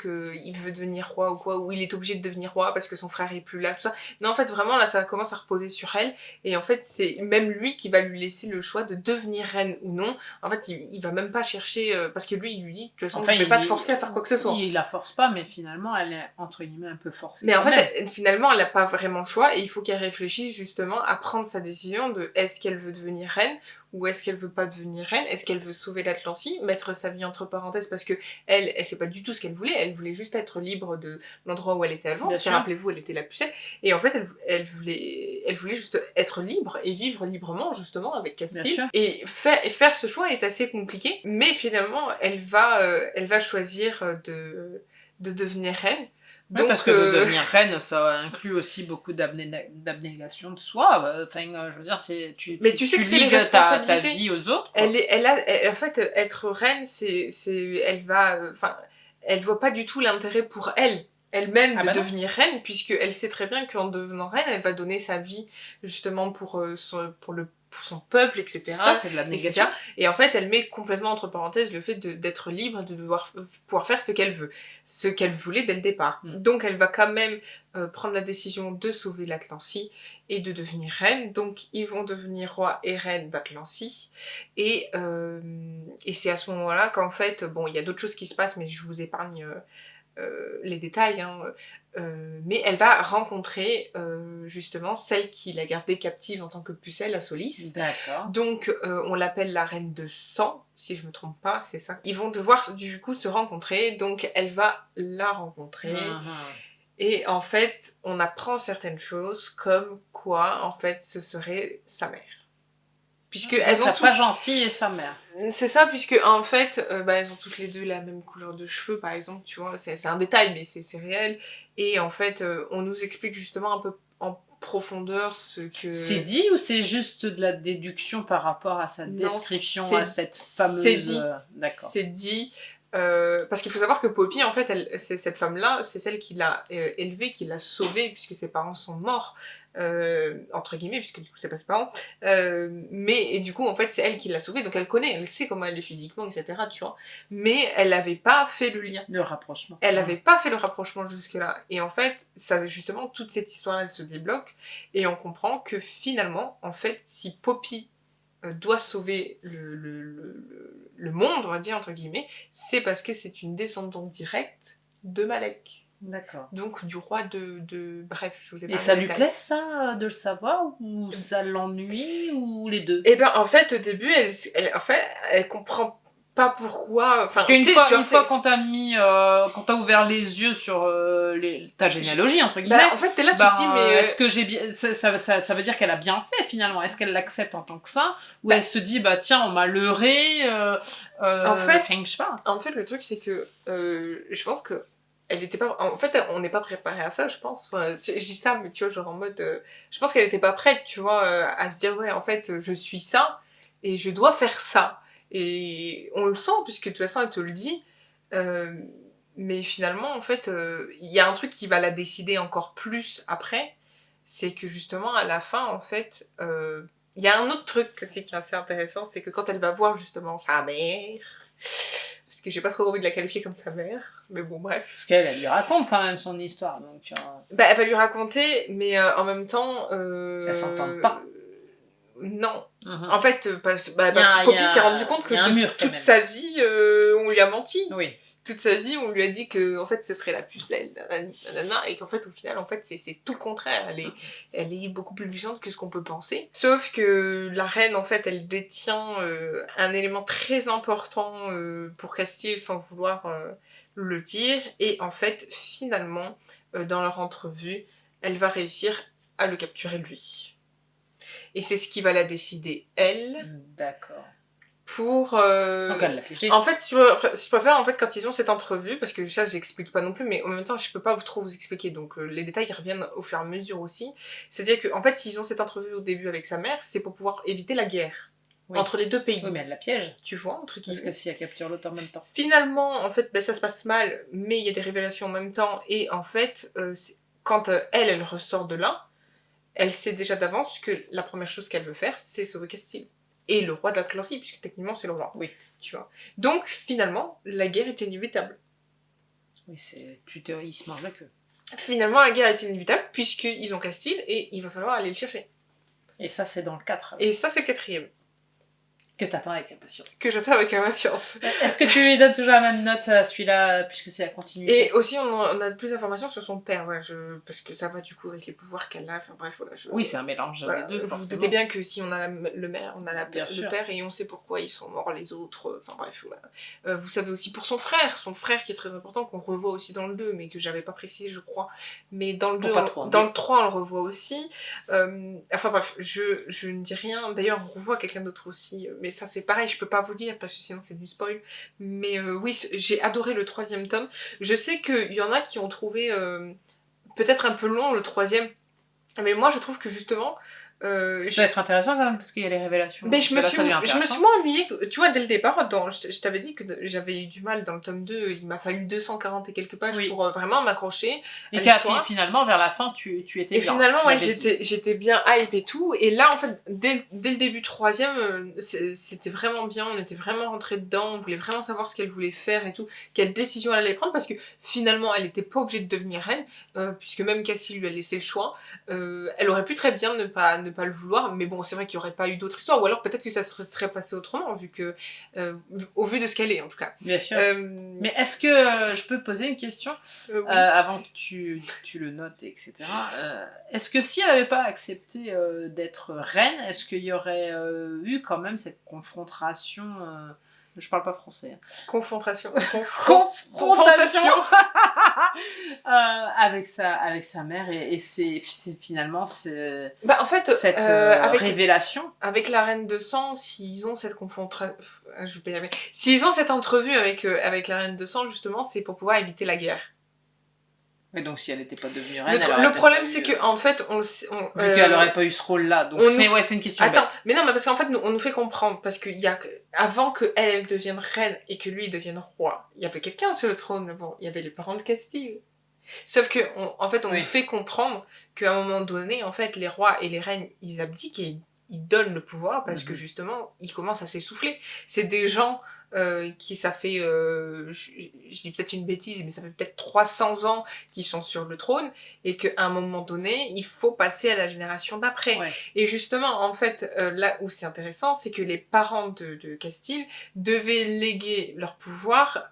devenir roi ou quoi, ou il est obligé de devenir roi parce que son frère est plus là, tout ça. Non, en fait, vraiment, là, ça commence à reposer sur elle, et en fait, c'est même lui qui va lui laisser le choix de devenir reine ou non. En fait, il va même pas chercher, parce que lui, il lui dit, de toute façon, je vais pas te forcer à faire quoi que ce soit. Il la force pas, mais finalement, elle est, entre guillemets, un peu forcée. Mais en fait, finalement, elle a pas vraiment le choix, et il faut qu'elle réfléchisse justement à prendre sa décision de est-ce qu'elle veut devenir reine, ou est-ce qu'elle veut pas devenir reine, est-ce qu'elle veut sauver l'Atlantie, mettre sa vie entre parenthèses, parce que elle sait pas du tout ce qu'elle voulait juste être libre de l'endroit où elle était avant, parce que rappelez-vous, elle était la pucelle, et en fait elle voulait juste être libre et vivre librement justement avec Castile, et faire ce choix est assez compliqué, mais finalement elle va choisir de devenir reine. Donc, parce que de devenir reine, ça inclut aussi beaucoup d'abnégation de soi. Enfin, je veux dire, tu ligues ta vie aux autres. En fait, être reine, elle voit pas du tout l'intérêt pour elle-même de devenir reine, puisqu'elle sait très bien qu'en devenant reine, elle va donner sa vie justement pour son peuple, etc. Ça, c'est de l'abnégation. Et en fait, elle met complètement entre parenthèses le fait d'être libre, de devoir pouvoir faire ce qu'elle veut, ce qu'elle voulait dès le départ. Donc elle va quand même prendre la décision de sauver l'Atlantie et de devenir reine. Donc ils vont devenir roi et reine d'Atlantie. Et c'est à ce moment-là qu'en fait, il y a d'autres choses qui se passent, mais je vous épargne les détails, hein. Mais elle va rencontrer justement celle qui l'a gardée captive en tant que pucelle à Solis. D'accord. Donc on l'appelle la reine de sang, si je me trompe pas, c'est ça. Ils vont devoir du coup se rencontrer, donc elle va la rencontrer. Et en fait, on apprend certaines choses, comme quoi en fait ce serait sa mère. Puisque elles ont pas gentil et sa mère. C'est ça, puisque en fait, elles ont toutes les deux la même couleur de cheveux, par exemple, tu vois, c'est un détail, mais c'est réel. Et en fait, on nous explique justement un peu en profondeur ce que... C'est dit ou c'est juste de la déduction par rapport à sa description, à cette fameuse... C'est dit. D'accord. C'est dit. Parce qu'il faut savoir que Poppy, en fait, cette femme-là, c'est celle qui l'a élevée, qui l'a sauvée, puisque ses parents sont morts, entre guillemets, puisque du coup c'est pas ses parents, et du coup en fait c'est elle qui l'a sauvée, donc elle connaît, elle sait comment elle est physiquement, etc., tu vois, mais elle n'avait pas fait le lien. Le rapprochement. Elle n'avait pas fait le rapprochement jusque-là, et en fait, ça justement, toute cette histoire-là se débloque, et on comprend que finalement, en fait, si Poppy doit sauver le monde, on va dire, entre guillemets, c'est parce que c'est une descendante directe de Malek. D'accord. Donc du roi de... Bref, je vous ai pas... Et ça lui plaît, ça, de le savoir, ou ça l'ennuie, ou les deux? Eh ben, en fait, au début, elle comprend pas pourquoi. Parce qu'une fois quand t'as ouvert les yeux sur ta généalogie, entre guillemets, en fait, t'es là, tu te dis, mais. Est-ce que j'ai bien. Ça veut dire qu'elle a bien fait finalement. Est-ce qu'elle l'accepte en tant que ça? Ou elle se dit, tiens, on m'a leurré. En fait, je sais pas. En fait, le truc, c'est que je pense que. Elle était pas. En fait, on n'est pas préparé à ça, je pense. Enfin, je dis ça, mais tu vois, genre en mode. Je pense qu'elle était pas prête, tu vois, à se dire, ouais, en fait, je suis ça et je dois faire ça. Et on le sent, puisque de toute façon, elle te le dit. Mais finalement, en fait, il y a un truc qui va la décider encore plus après. C'est que justement, à la fin, en fait, il y a un autre truc aussi qui est assez intéressant. C'est que quand elle va voir justement sa mère. Parce que j'ai pas trop envie de la qualifier comme sa mère. Mais bon, bref. Parce qu'elle lui raconte quand même son histoire. Donc, elle va lui raconter, mais en même temps. Elles s'entendent pas. Non. En fait, Poppy s'est rendu compte que toute sa vie, on lui a menti. Oui. Toute sa vie, on lui a dit que en fait, ce serait la pucelle, et qu'en fait, au final, en fait, c'est tout le contraire. Elle est beaucoup plus puissante que ce qu'on peut penser. Sauf que la reine, en fait, elle détient un élément très important pour Castile, sans vouloir le dire. Et en fait, finalement, dans leur entrevue, elle va réussir à le capturer lui. Et c'est ce qui va la décider, elle. D'accord. Pour... Donc elle l'a piégé. En fait, je préfère, en fait, quand ils ont cette entrevue, parce que ça, j'explique pas non plus, mais en même temps, je peux pas trop vous expliquer, donc les détails reviennent au fur et à mesure aussi. C'est-à-dire que, en fait, s'ils ont cette entrevue au début avec sa mère, c'est pour pouvoir éviter la guerre entre les deux pays. Oui, mais elle la piège. Tu vois, entre qui. Parce que si elle capture l'autre en même temps. Finalement, en fait, ça se passe mal, mais il y a des révélations en même temps, et en fait, quand elle ressort de là, elle sait déjà d'avance que la première chose qu'elle veut faire, c'est sauver Castile. Et le roi de l'Atlantique, puisque techniquement c'est le roi. Oui. Tu vois. Donc, finalement, la guerre est inévitable. Oui, il se mange la queue. Finalement, la guerre est inévitable, puisqu'ils ont Castile, et il va falloir aller le chercher. Et ça, c'est dans le 4. Et ça, c'est le 4e. Que t'attends avec impatience. Que j'attends avec impatience. Est-ce que tu lui donnes toujours la même note à celui-là, puisque c'est la continuité? Et aussi, on a plus d'informations sur son père, ouais, parce que ça va du coup avec les pouvoirs qu'elle a, enfin bref, voilà. Oui, c'est un mélange des deux, vous forcément. vous doutez bien que si on a le mère, on a le sûr. père, et on sait pourquoi ils sont morts les autres, enfin bref, voilà. Vous savez aussi pour son frère qui est très important, qu'on revoit aussi dans le 2, mais que j'avais pas précisé, je crois. Mais dans le 2, dans le 3, on le revoit aussi. Enfin bref, je ne dis rien. D'ailleurs, on revoit quelqu'un d'autre aussi, mais ça c'est pareil, je peux pas vous dire parce que sinon c'est du spoil. Mais oui, j'ai adoré le 3e tome. Je sais qu'il y en a qui ont trouvé peut-être un peu long le 3e, mais moi je trouve que justement ça va être intéressant quand même parce qu'il y a les révélations. Mais je me suis moins ennuyée, tu vois, dès le départ, je t'avais dit que j'avais eu du mal dans le tome 2, il m'a fallu 240 et quelques pages pour vraiment m'accrocher. Et finalement, vers la fin, tu étais bien. Et finalement, ouais, j'étais bien hype et tout, et là, en fait, dès le début 3e, c'était vraiment bien, on était vraiment rentrés dedans, on voulait vraiment savoir ce qu'elle voulait faire et tout, quelle décision elle allait prendre, parce que finalement, elle n'était pas obligée de devenir reine, puisque même Cassie lui a laissé le choix. Elle aurait pu très bien ne pas le vouloir, mais bon, c'est vrai qu'il n'y aurait pas eu d'autre histoire, ou alors peut-être que ça se serait passé autrement, vu que au vu de ce qu'elle est, en tout cas. Bien sûr. Mais est-ce que je peux poser une question oui. Avant que tu le notes, etc. Est-ce que si elle n'avait pas accepté d'être reine, est-ce qu'il y aurait eu quand même cette confrontation je parle pas français. Confrontation. Confrontation avec sa mère et c'est finalement en fait, cette révélation. Avec la reine de sang, s'ils ont cette confrontation, je vais pas y arriver. S'ils ont cette entrevue avec la reine de sang, justement, c'est pour pouvoir éviter la guerre. Mais donc si elle n'était pas devenue reine, le problème c'est que en fait vu qu'elle n'aurait pas eu ce rôle-là, donc c'est une question bête. Mais non, mais parce qu'en fait on nous fait comprendre, parce qu'il y a avant que elle devienne reine et que lui devienne roi, il y avait quelqu'un sur le trône, bon, il y avait les parents de Castille. Sauf que en fait on nous fait comprendre qu'à un moment donné, en fait les rois et les reines ils abdiquent et ils donnent le pouvoir parce que justement ils commencent à s'essouffler. C'est des gens qui ça fait je dis peut-être une bêtise, mais ça fait peut-être 300 ans qu'ils sont sur le trône et qu'à un moment donné il faut passer à la génération d'après. Et justement en fait là où c'est intéressant, c'est que les parents de Castille devaient léguer leur pouvoir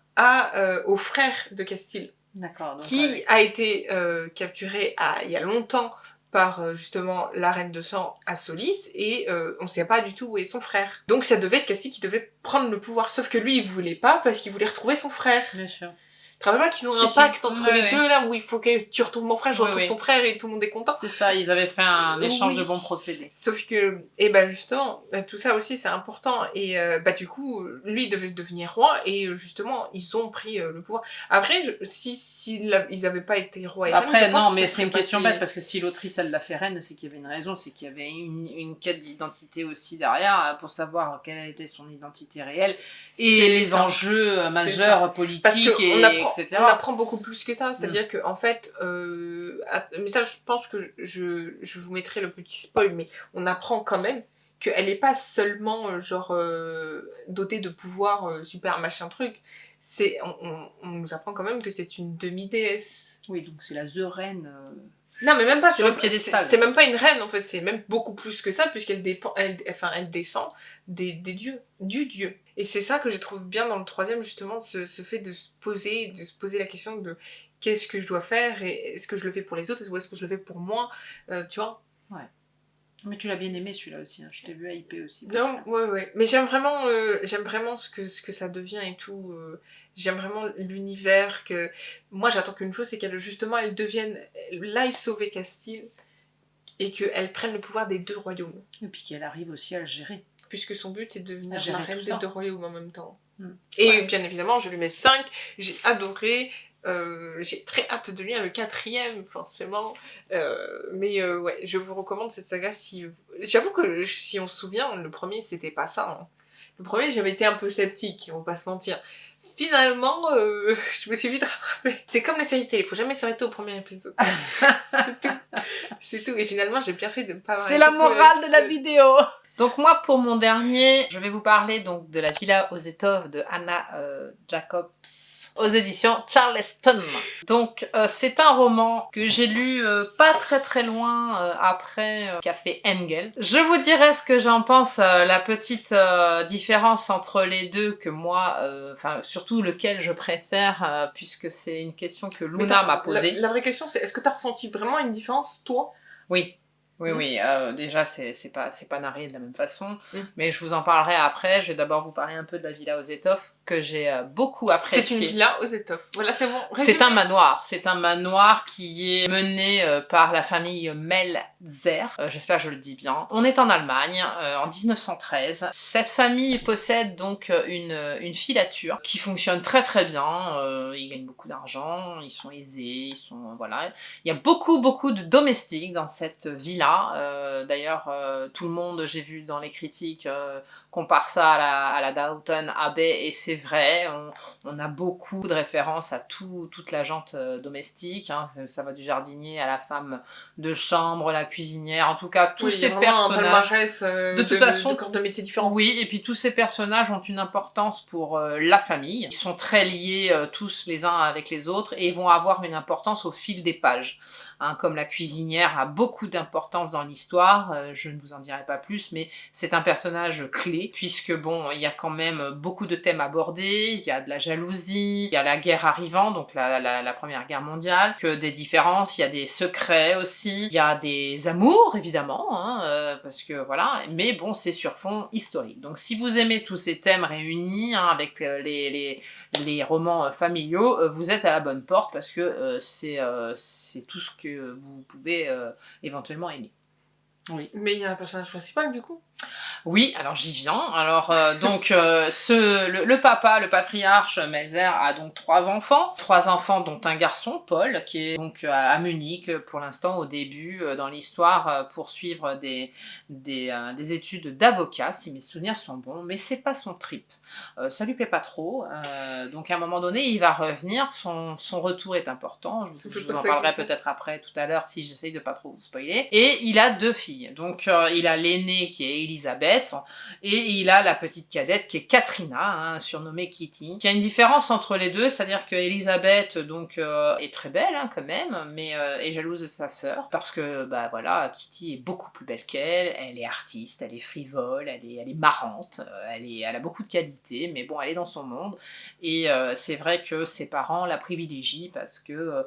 aux frères de Castille. D'accord, donc qui a été capturé il y a longtemps par justement la reine de sang à Solis et on sait pas du tout où est son frère. Donc ça devait être Cassie qui devait prendre le pouvoir, sauf que lui il voulait pas parce qu'il voulait retrouver son frère. Bien sûr. Tu te rappelles pas qu'ils ont un pacte entre les deux là où il faut que tu retrouves mon frère, je retrouve ton frère et tout le monde est content. C'est ça, ils avaient fait un échange de bons procédés. Sauf que, et bah justement, tout ça aussi c'est important et bah du coup, lui il devait devenir roi et justement ils ont pris le pouvoir. Après, si ils avaient pas été rois et reine, après non, mais c'est une question bête parce que si l'autrice elle l'a fait reine, c'est qu'il y avait une raison, c'est qu'il y avait une quête d'identité aussi derrière pour savoir quelle était son identité réelle et les enjeux majeurs politiques etc. On apprend beaucoup plus que ça, c'est-à-dire que en fait, mais ça je pense que je vous mettrai le petit spoil, mais on apprend quand même qu'elle est pas seulement dotée de pouvoirs super machin truc, on nous apprend quand même que c'est une demi-déesse. Oui, donc c'est la The Reine. Non, mais même pas, c'est même pas une reine en fait, c'est même beaucoup plus que ça, puisqu'elle elle descend des dieux, du dieu. Et c'est ça que je trouve bien dans le troisième, justement, ce fait de se poser la question de qu'est-ce que je dois faire, et est-ce que je le fais pour les autres, ou est-ce que je le fais pour moi, tu vois. Ouais. Mais tu l'as bien aimé celui-là aussi, hein. Je t'ai vu hyper aussi. Non, ouais. Mais j'aime vraiment ce que ça devient et tout. J'aime vraiment l'univers que... Moi, j'attends qu'une chose, c'est qu'elle, justement, elle aille sauver Castille et qu'elle prenne le pouvoir des deux royaumes. Et puis qu'elle arrive aussi à le gérer. Puisque son but, c'est de devenir la reine des deux royaumes en même temps. Et bien évidemment, je lui mets 5. J'ai adoré. J'ai très hâte de lire le 4e, forcément. Mais ouais, je vous recommande cette saga si... J'avoue que si on se souvient, le premier, c'était pas ça. Hein. Le premier, j'avais été un peu sceptique, on va pas se mentir. Finalement, je me suis vite rattrapée. C'est comme les séries télé, faut jamais s'arrêter au premier épisode. C'est tout. Et finalement, j'ai bien fait de ne pas avoir... C'est la morale de la vidéo. Donc moi, pour mon dernier, je vais vous parler donc de La Villa aux étoffes de Anna Jacobs aux éditions Charleston. Donc c'est un roman que j'ai lu pas très loin après qu'a fait Engel. Je vous dirai ce que j'en pense, la petite différence entre les deux que moi, enfin surtout lequel je préfère puisque c'est une question que Luna m'a posée. La vraie question c'est, est-ce que t'as ressenti vraiment une différence, toi ? Oui. Oui, déjà c'est pas narré de la même façon, mais je vous en parlerai après. Je vais d'abord vous parler un peu de La Villa aux étoffes que j'ai beaucoup apprécié. C'est une villa aux étoffes. Voilà, c'est bon. C'est un manoir qui est mené par la famille Melzer. J'espère que je le dis bien. On est en Allemagne en 1913. Cette famille possède donc une filature qui fonctionne très bien. Ils gagnent beaucoup d'argent, ils sont aisés, voilà. Il y a beaucoup de domestiques dans cette villa. D'ailleurs, tout le monde, j'ai vu dans les critiques, compare ça à la Downton Abbey, et c'est vrai, on a beaucoup de références à toute la gente domestique, hein. Ça va du jardinier à la femme de chambre, la cuisinière, en tout cas tous ces personnages de toute façon, de corps de métiers différents. Oui, et puis tous ces personnages ont une importance pour la famille, ils sont très liés tous les uns avec les autres et vont avoir une importance au fil des pages, hein, comme la cuisinière a beaucoup d'importance dans l'histoire, je ne vous en dirai pas plus, mais c'est un personnage clé, puisque bon, il y a quand même beaucoup de thèmes abordés, il y a de la jalousie, il y a la guerre arrivant, donc la Première Guerre mondiale, que des différences, il y a des secrets aussi, il y a des amours, évidemment, hein, parce que voilà, mais bon, c'est sur fond historique. Donc si vous aimez tous ces thèmes réunis, hein, avec les romans familiaux, vous êtes à la bonne porte, parce que c'est tout ce que vous pouvez éventuellement aimer. Oui. Mais il y a un personnage principal du coup ? Oui, alors j'y viens. Alors donc le papa, le patriarche Melzer a donc 3 enfants dont un garçon, Paul, qui est donc à Munich pour l'instant au début dans l'histoire pour suivre des études d'avocat, si mes souvenirs sont bons, mais c'est pas son trip. Ça lui plaît pas trop, donc à un moment donné il va revenir, son retour est important, je vous en parlerai peut-être après tout à l'heure si j'essaye de pas trop vous spoiler, et il a 2 filles, donc il a l'aînée qui est Elisabeth, Elisabeth, et il a la petite cadette qui est Katrina, hein, surnommée Kitty. Il y a une différence entre les deux, c'est-à-dire que Elisabeth donc est très belle hein, quand même, mais est jalouse de sa sœur parce que bah voilà, Kitty est beaucoup plus belle qu'elle. Elle est artiste, elle est frivole, elle est marrante, elle a beaucoup de qualités, mais bon, elle est dans son monde. Et c'est vrai que ses parents la privilégient parce que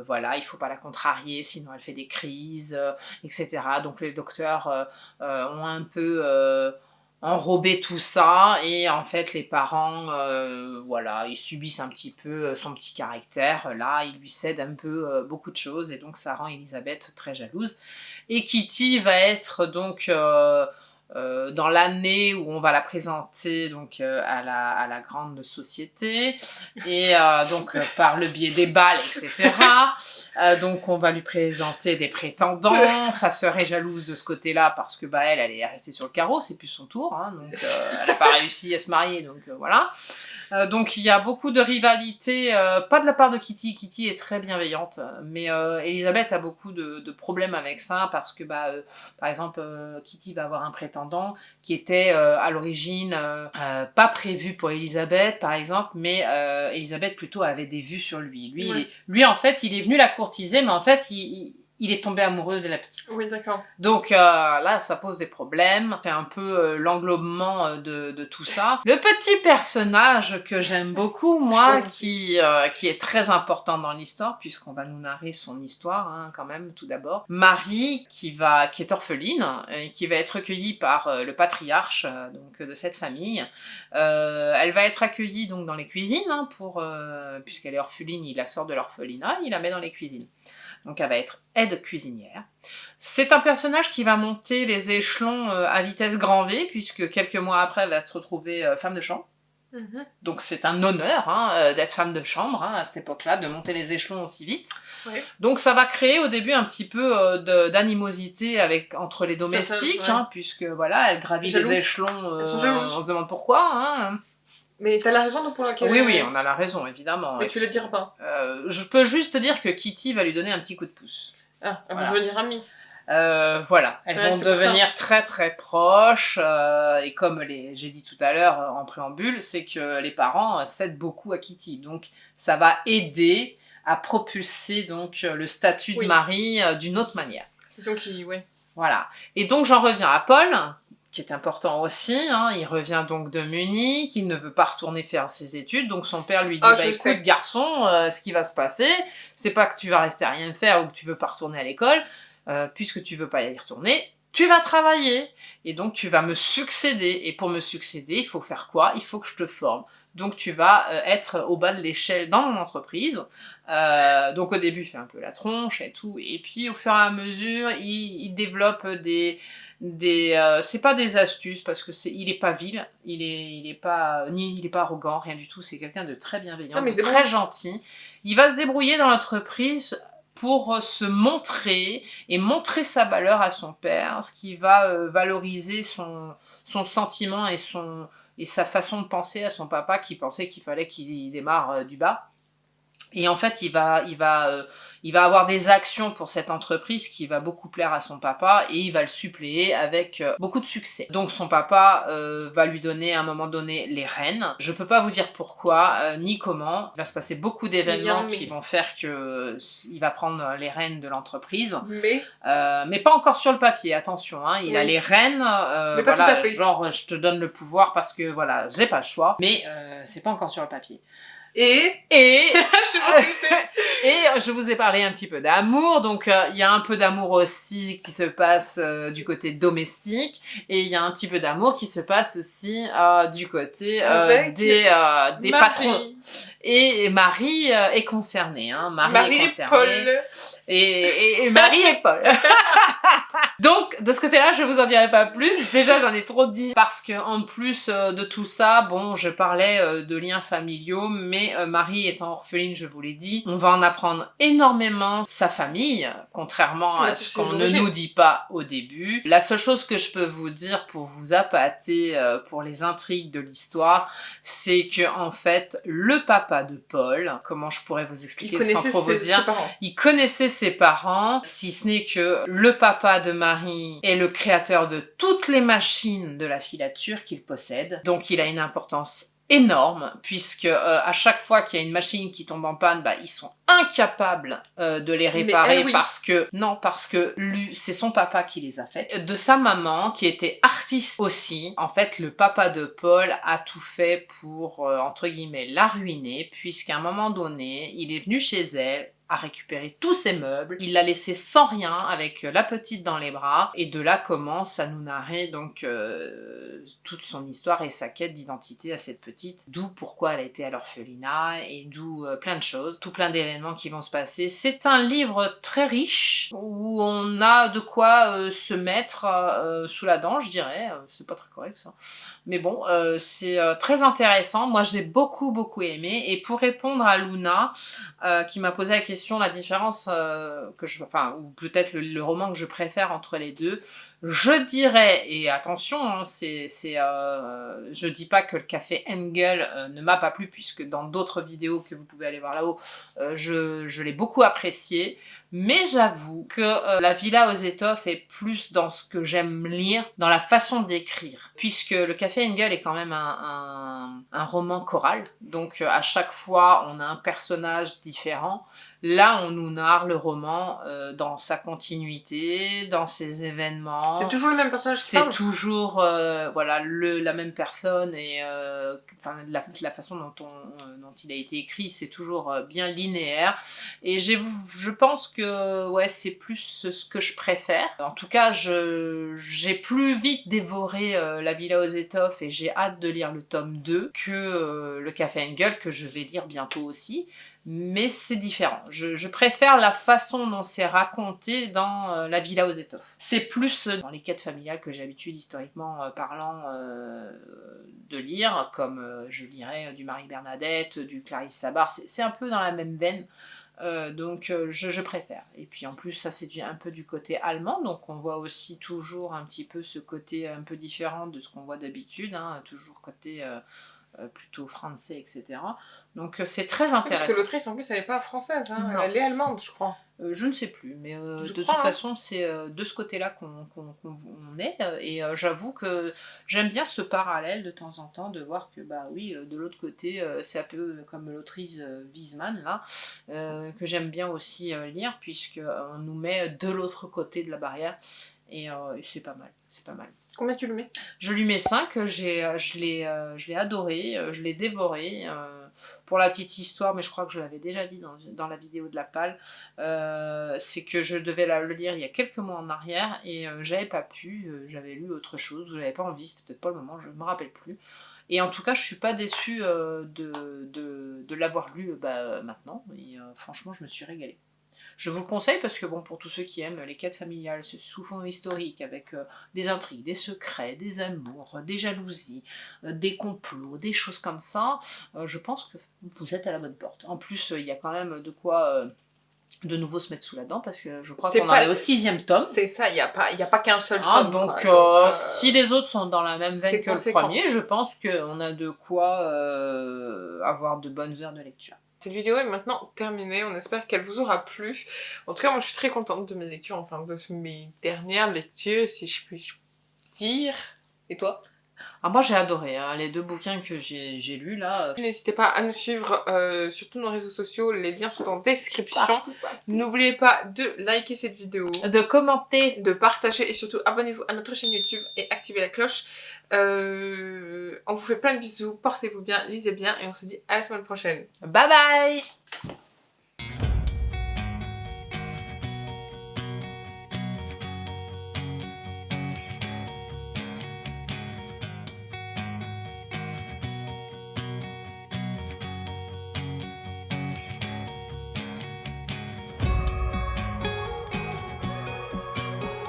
voilà, il faut pas la contrarier, sinon elle fait des crises, etc. Donc les docteurs ont un peu enrobé tout ça, et en fait les parents voilà, ils subissent un petit peu son petit caractère. Là ils lui cèdent un peu beaucoup de choses, et donc ça rend Elisabeth très jalouse. Et Kitty va être donc dans l'année où on va la présenter donc à la grande société, et donc par le biais des balles, etc. Donc on va lui présenter des prétendants. Sa sœur est jalouse de ce côté-là parce que bah elle est restée sur le carreau, c'est plus son tour, hein, donc elle n'a pas réussi à se marier, donc voilà. Donc il y a beaucoup de rivalité, pas de la part de Kitty. Kitty est très bienveillante, mais Elisabeth a beaucoup de problèmes avec ça parce que par exemple Kitty va avoir un prétendant qui était à l'origine pas prévu pour Elisabeth par exemple, mais Elisabeth plutôt avait des vues sur lui. Lui en fait il est venu la courtiser, mais en fait il est tombé amoureux de la petite. Oui, d'accord. Donc là, ça pose des problèmes. C'est un peu l'englobement de tout ça. Le petit personnage que j'aime beaucoup, moi, qui est très important dans l'histoire, puisqu'on va nous narrer son histoire, hein, quand même, tout d'abord. Marie, qui est orpheline, et qui va être recueillie par le patriarche donc de cette famille. Elle va être accueillie donc dans les cuisines, hein, puisqu'elle est orpheline, il la sort de l'orphelinat, il la met dans les cuisines. Donc elle va être aide cuisinière. C'est un personnage qui va monter les échelons à vitesse grand V, puisque quelques mois après, elle va se retrouver femme de chambre. Mm-hmm. Donc c'est un honneur hein, d'être femme de chambre hein, à cette époque-là, de monter les échelons aussi vite. Oui. Donc ça va créer au début un petit peu d'animosité entre les domestiques, hein, puisque voilà, elle gravit les échelons, on se demande pourquoi. Hein. Mais t'as la raison donc, pour laquelle... Oui, on a la raison, évidemment. Mais tu le diras pas. Je peux juste dire que Kitty va lui donner un petit coup de pouce. Ah, elles vont devenir amies. Voilà, elles vont devenir très très proches, et comme j'ai dit tout à l'heure en préambule, c'est que les parents cèdent beaucoup à Kitty, donc ça va aider à propulser donc le statut de Marie d'une autre manière. Voilà, et donc j'en reviens à Paul, qui est important aussi, hein. Il revient donc de Munich, il ne veut pas retourner faire ses études, donc son père lui dit écoute garçon, ce qui va se passer, c'est pas que tu vas rester à rien faire ou que tu veux pas retourner à l'école, puisque tu veux pas y retourner, tu vas travailler, et donc tu vas me succéder, et pour me succéder, il faut faire quoi? Il faut que je te forme. Donc tu vas être au bas de l'échelle dans mon entreprise. Donc au début, il fait un peu la tronche et tout, et puis au fur et à mesure, il développe c'est pas des astuces, parce que il est pas vil, il est pas arrogant, rien du tout, c'est quelqu'un de très bienveillant, de très gentil. Il va se débrouiller dans l'entreprise pour se montrer et montrer sa valeur à son père, ce qui va valoriser son sentiment et sa façon de penser à son papa, qui pensait qu'il fallait qu'il démarre du bas. Et en fait, il va avoir des actions pour cette entreprise qui va beaucoup plaire à son papa, et il va le suppléer avec beaucoup de succès. Donc son papa va lui donner à un moment donné les rênes. Je peux pas vous dire pourquoi ni comment. Il va se passer beaucoup d'événements qui vont faire que il va prendre les rênes de l'entreprise. Mais pas encore sur le papier. Attention, hein, il a les rênes. Mais pas voilà, tout à fait. Genre je te donne le pouvoir parce que voilà, j'ai pas le choix. Mais c'est pas encore sur le papier. Et je vous ai parlé un petit peu d'amour, donc il y a un peu d'amour aussi qui se passe du côté domestique, et il y a un petit peu d'amour qui se passe aussi du côté des patrons. Et Marie est concernée, hein. Marie est concernée. Et Marie et Paul. Donc, de ce côté-là, je vous en dirai pas plus. Déjà, j'en ai trop dit. Parce que en plus de tout ça, bon, je parlais de liens familiaux, mais Marie étant orpheline, je vous l'ai dit, on va en apprendre énormément sa famille, contrairement à ce qu'on ne nous dit pas au début. La seule chose que je peux vous dire pour vous appâter pour les intrigues de l'histoire, c'est que en fait, le papa de Paul, comment je pourrais vous expliquer sans trop vous dire, il connaissait ses parents, si ce n'est que le papa de mari est le créateur de toutes les machines de la filature qu'il possède. Donc il a une importance énorme, puisque à chaque fois qu'il y a une machine qui tombe en panne, bah, ils sont incapables de les réparer oui. parce que lui, c'est son papa qui les a faites. De sa maman, qui était artiste aussi, en fait, le papa de Paul a tout fait pour, entre guillemets, la ruiner, puisqu'à un moment donné, il est venu chez elle, a récupéré tous ses meubles, il l'a laissé sans rien avec la petite dans les bras, et de là commence à nous narrer donc toute son histoire et sa quête d'identité à cette petite, d'où pourquoi elle a été à l'orphelinat et d'où plein de choses, tout plein d'événements qui vont se passer. C'est un livre très riche où on a de quoi se mettre sous la dent, je dirais, c'est pas très correct ça, mais bon, c'est très intéressant. Moi j'ai beaucoup aimé, et pour répondre à Luna qui m'a posé la question, la différence ou peut-être le roman que je préfère entre les deux, je dirais, et attention, hein, je dis pas que le café Engel ne m'a pas plu, puisque dans d'autres vidéos que vous pouvez aller voir là-haut, je l'ai beaucoup apprécié, mais j'avoue que La Villa aux étoffes est plus dans ce que j'aime lire, dans la façon d'écrire, puisque le café Engel est quand même un roman choral, donc à chaque fois on a un personnage différent. Là, on nous narre le roman dans sa continuité, dans ses événements. C'est toujours le même personnage. C'est toujours la même personne, et la façon dont il a été écrit, c'est toujours bien linéaire. Et je pense que c'est plus ce que je préfère. En tout cas, j'ai plus vite dévoré La Villa aux étoffes, et j'ai hâte de lire le tome 2 que le Café Engel, que je vais lire bientôt aussi. Mais c'est différent. Je préfère la façon dont c'est raconté dans La Villa aux étoffes. C'est plus dans les quêtes familiales que j'ai l'habitude, historiquement parlant, de lire, comme je lirais du Marie Bernadette, du Clarisse Sabar. C'est un peu dans la même veine. Donc je préfère. Et puis en plus, ça c'est un peu du côté allemand, donc on voit aussi toujours un petit peu ce côté un peu différent de ce qu'on voit d'habitude, hein, toujours côté plutôt français, etc. Donc c'est très intéressant. Parce que l'autrice en plus elle n'est pas française, hein. Elle est allemande, je crois. Je ne sais plus, mais de toute façon c'est de ce côté-là qu'on est, et j'avoue que j'aime bien ce parallèle de temps en temps, de voir que de l'autre côté c'est un peu comme l'autrice Wiesmann là, que j'aime bien aussi lire, puisque on nous met de l'autre côté de la barrière, et c'est pas mal, c'est pas mal. Combien tu le mets? Je lui mets 5, je l'ai adoré, je l'ai dévoré. Pour la petite histoire, mais je crois que je l'avais déjà dit dans la vidéo de la palle, c'est que je devais le lire il y a quelques mois en arrière, et j'avais pas pu, j'avais lu autre chose, j'avais pas envie, c'était peut-être pas le moment, je me rappelle plus. Et en tout cas, je suis pas déçue de l'avoir lu maintenant, et franchement, je me suis régalée. Je vous le conseille parce que pour tous ceux qui aiment les quêtes familiales, ce sous-fond historique avec des intrigues, des secrets, des amours, des jalousies, des complots, des choses comme ça, je pense que vous êtes à la bonne porte. En plus, il y a quand même de quoi de nouveau se mettre sous la dent, parce que je crois qu'on en est au 6e tome. C'est ça, il n'y a pas qu'un seul tome. Donc si les autres sont dans la même veine que le premier, je pense qu'on a de quoi avoir de bonnes heures de lecture. Cette vidéo est maintenant terminée, on espère qu'elle vous aura plu. En tout cas, moi je suis très contente de mes lectures, enfin de mes dernières lectures, si je puis dire. Et toi? Moi j'ai adoré les 2 bouquins que j'ai lus là. N'hésitez pas à nous suivre sur tous nos réseaux sociaux, les liens sont en description. N'oubliez pas de liker cette vidéo, de commenter, de partager, et surtout abonnez-vous à notre chaîne YouTube et activez la cloche. On vous fait plein de bisous, portez-vous bien, lisez bien, et on se dit à la semaine prochaine. Bye bye.